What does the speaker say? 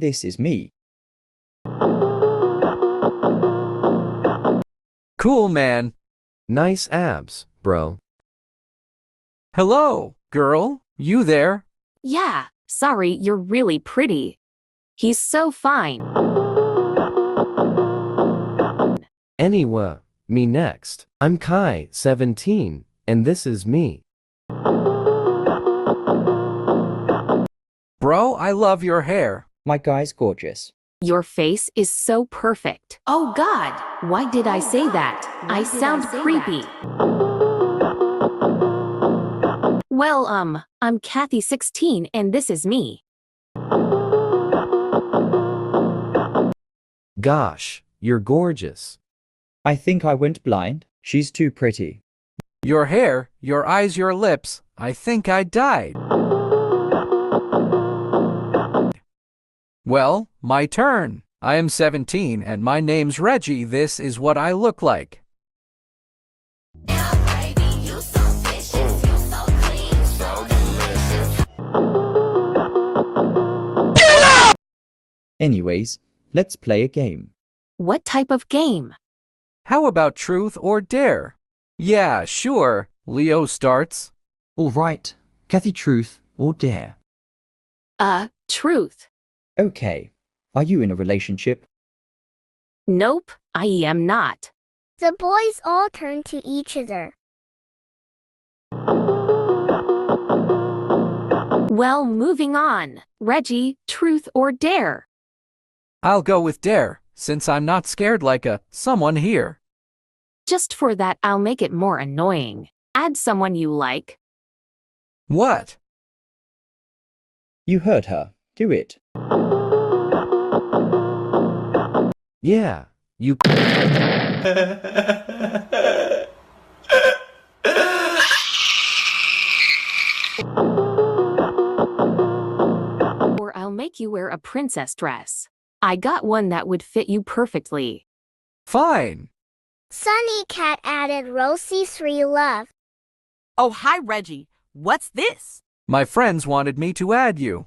And this is me. Cool, man. Nice abs, bro. Hello, girl. You there? Yeah, sorry, you're really pretty. He's so fine. Anyway, me next. I'm Kai, 17, and this is me. Bro, I love your hair. My guy's gorgeous. Your face is so perfect. Oh God, why did I say that? I sound creepy. Well, I'm Kathy 16 and this is me. Gosh, you're gorgeous. I think I went blind. She's too pretty. Your hair, your eyes, your lips. I think I died. Well, my turn. I am 17 and my name's Reggie. This is what I look like. Anyways, let's play a game. What type of game? How about truth or dare? Yeah, sure. Leo starts. All right, Kathy, truth or dare? Truth. Okay. Are you in a relationship? Nope, I am not. The boys all turn to each other. Well, moving on. Reggie, truth or dare? I'll go with dare, since I'm not scared like someone here. Just for that, I'll make it more annoying. Add someone you like. What? You heard her. Do it. Yeah, you. Or I'll make you wear a princess dress. I got one that would fit you perfectly. Fine. Sunny Cat added Rosie 3 love. Oh, hi, Reggie. What's this? My friends wanted me to add you.